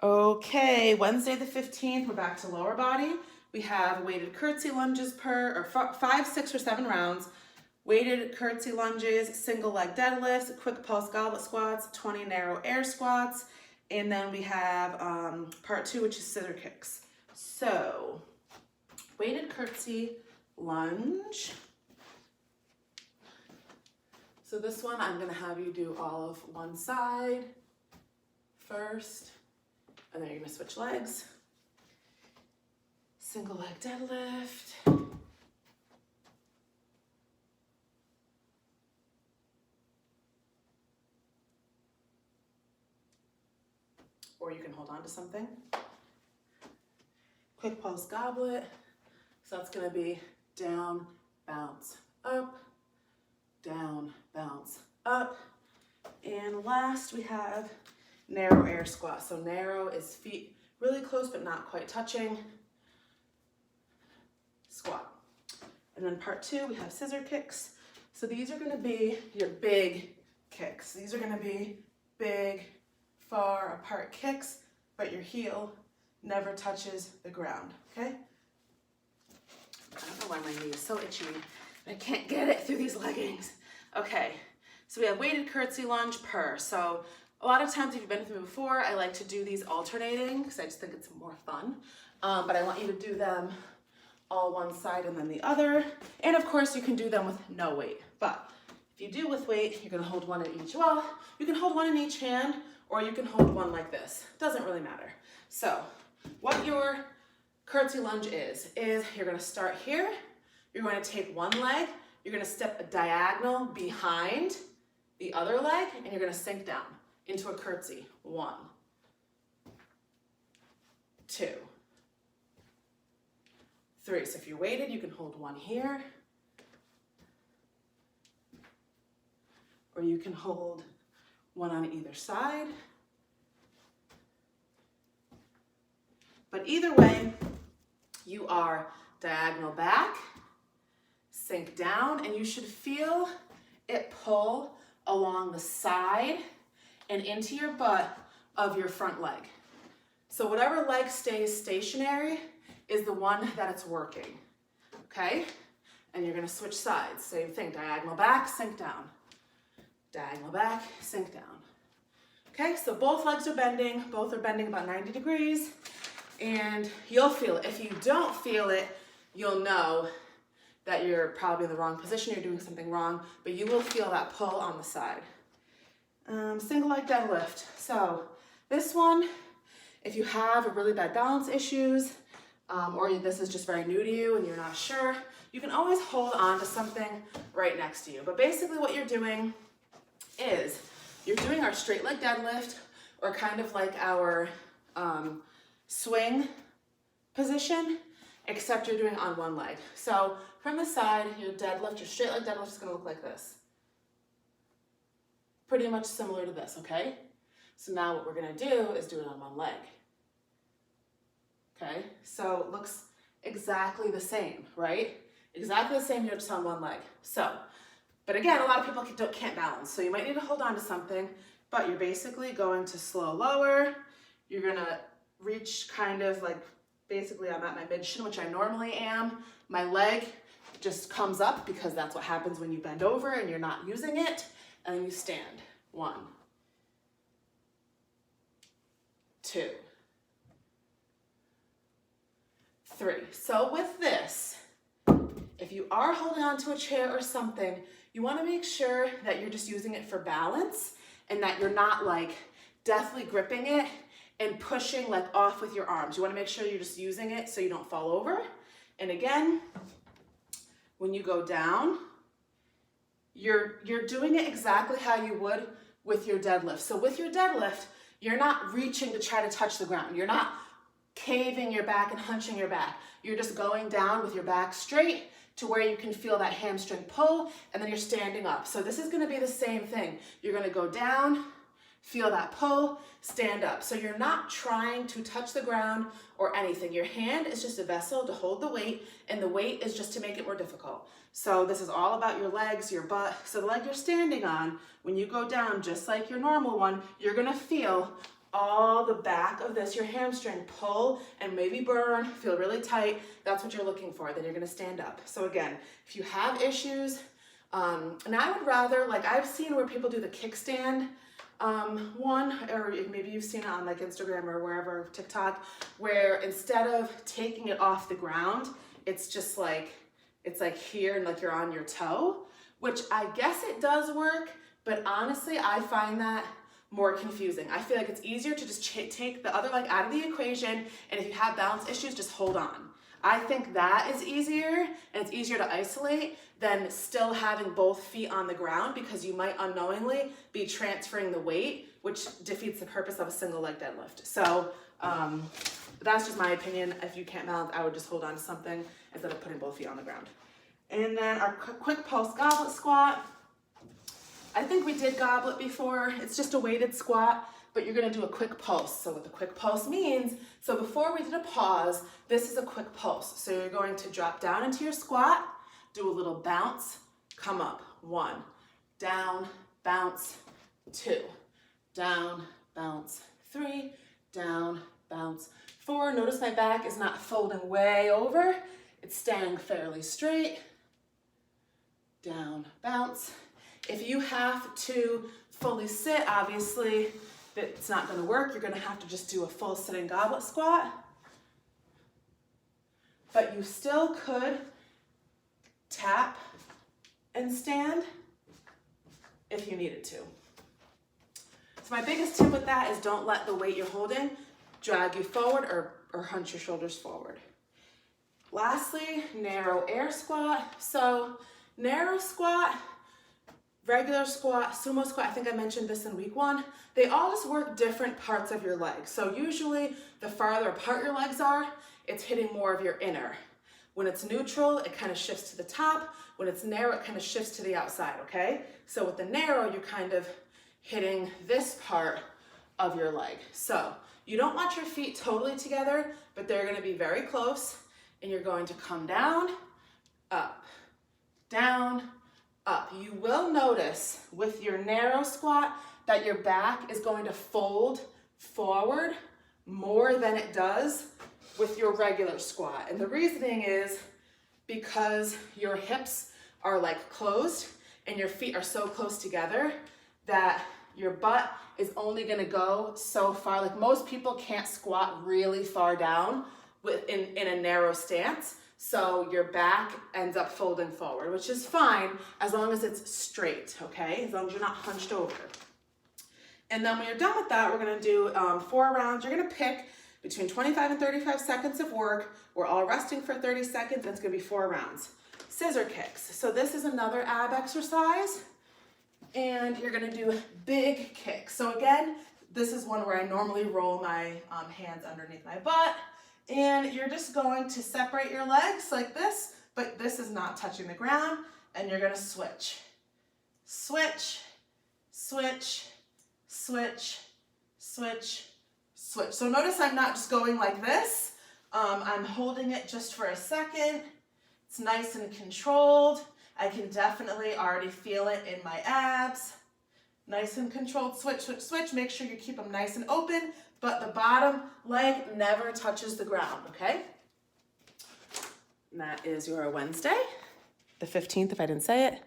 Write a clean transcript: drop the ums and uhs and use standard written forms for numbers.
Okay, Wednesday the 15th, we're back to lower body. We have weighted curtsy lunges or 5, 6, or 7 rounds. Weighted curtsy lunges, single leg deadlifts, quick pulse goblet squats, 20 narrow air squats, and then we have part 2, which is scissor kicks. So, weighted curtsy lunge. So this one, I'm gonna have you do all of one side first, and then you're gonna switch legs. Single leg deadlift. Or you can hold on to something. Quick pulse goblet. So that's gonna be down, bounce, up, down, bounce, up. And last we have narrow air squat. So narrow is feet really close but not quite touching. Squat. And then part 2, we have scissor kicks. So these are gonna be your big kicks. These are gonna be big, far apart kicks, but your heel never touches the ground, okay? I don't know why my knee is so itchy. I can't get it through these leggings. Okay, so we have weighted curtsy lunge per. So a lot of times, if you've been with me before, I like to do these alternating because I just think it's more fun. But I want you to do them all one side and then the other. And of course, you can do them with no weight. But if you do with weight, you're gonna hold one in each. Well, you can hold one in each hand, or you can hold one like this. Doesn't really matter. So what your curtsy lunge is you're gonna start here. You're going to take one leg, you're gonna step a diagonal behind the other leg, and you're gonna sink down into a curtsy. 1, 2, 3. So if you're weighted, you can hold one here, or you can hold one on either side. But either way, you are diagonal back, sink down, and you should feel it pull along the side and into your butt of your front leg. So whatever leg stays stationary is the one that it's working, okay? And you're gonna switch sides. Same thing, diagonal back, sink down. Diagonal back, sink down. Okay, so both legs are bending. Both are bending about 90 degrees. And you'll feel it. If you don't feel it, you'll know that you're probably in the wrong position, you're doing something wrong, but you will feel that pull on the side. Single leg deadlift. So this one, if you have really bad balance issues, or this is just very new to you and you're not sure, you can always hold on to something right next to you. But basically what you're doing is you're doing our straight leg deadlift, or kind of like our swing position, except you're doing it on one leg. So from the side, your deadlift, your straight leg deadlift is gonna look like this. Pretty much similar to this, okay? So now what we're gonna do is do it on one leg. Okay, so it looks exactly the same, right? Exactly the same, you're just on one leg. So, but again, a lot of people can't balance, so you might need to hold on to something, but you're basically going to slow lower. You're gonna reach kind of like, basically I'm at my mid shin, which I normally am. My leg just comes up because that's what happens when you bend over and you're not using it. And then you stand. 1, 2, 3. So with this, if you are holding on to a chair or something, you want to make sure that you're just using it for balance and that you're not like deathly gripping it and pushing like off with your arms. You want to make sure you're just using it so you don't fall over. And again, when you go down, you're doing it exactly how you would with your deadlift. So with your deadlift, you're not reaching to try to touch the ground. You're not caving your back and hunching your back. You're just going down with your back straight to where you can feel that hamstring pull, and then you're standing up. So this is gonna be the same thing. You're gonna go down, feel that pull, stand up. So you're not trying to touch the ground or anything. Your hand is just a vessel to hold the weight, and the weight is just to make it more difficult. So this is all about your legs, your butt. So the leg you're standing on, when you go down, just like your normal one, you're gonna feel all the back of this, your hamstring, pull and maybe burn, feel really tight. That's what you're looking for. Then you're gonna stand up. So again, if you have issues, and I would rather, like I've seen where people do the kickstand one, or maybe you've seen it on like Instagram or wherever, TikTok, where instead of taking it off the ground, it's just like, it's like here and like you're on your toe, which I guess it does work, but honestly, I find that more confusing. I feel like it's easier to just take the other leg out of the equation, and if you have balance issues, just hold on. I think that is easier, and it's easier to isolate than still having both feet on the ground, because you might unknowingly be transferring the weight, which defeats the purpose of a single leg deadlift. So that's just my opinion. If you can't balance, I would just hold on to something instead of putting both feet on the ground. And then our quick pulse goblet squat. I think we did goblet before. It's just a weighted squat, but you're gonna do a quick pulse. So what the quick pulse means, so before we did a pause, this is a quick pulse. So you're going to drop down into your squat, do a little bounce, come up. 1, down, bounce, 2, down, bounce, 3, down, bounce, 4. Notice my back is not folding way over. It's staying fairly straight. Down, bounce. If you have to fully sit, obviously it's not going to work. You're going to have to just do a full sitting goblet squat. But you still could tap and stand if you needed to. So my biggest tip with that is don't let the weight you're holding drag you forward or hunch your shoulders forward. Lastly, narrow air squat. So narrow squat, regular squat, sumo squat, I think I mentioned this in week 1, they all just work different parts of your legs. So usually the farther apart your legs are, it's hitting more of your inner. When it's neutral, it kind of shifts to the top. When it's narrow, it kind of shifts to the outside, okay? So with the narrow, you're kind of hitting this part of your leg. So you don't want your feet totally together, but they're gonna be very close, and you're going to come down, up, down, up. You will notice with your narrow squat that your back is going to fold forward more than it does with your regular squat. And the reasoning is because your hips are like closed and your feet are so close together that your butt is only gonna go so far. Like most people can't squat really far down in a narrow stance. So your back ends up folding forward, which is fine as long as it's straight, okay? As long as you're not hunched over. And then when you're done with that, we're gonna do 4 rounds. You're gonna pick between 25 and 35 seconds of work. We're all resting for 30 seconds, and it's gonna be 4 rounds. Scissor kicks. So this is another ab exercise, and you're gonna do big kicks. So again, this is one where I normally roll my hands underneath my butt, and you're just going to separate your legs like this, but this is not touching the ground, and you're gonna switch. Switch, switch, switch, switch, switch. So notice I'm not just going like this. I'm holding it just for a second. It's nice and controlled. I can definitely already feel it in my abs. Nice and controlled, switch, switch, switch. Make sure you keep them nice and open, but the bottom leg never touches the ground, okay? And that is your Wednesday, the 15th if I didn't say it.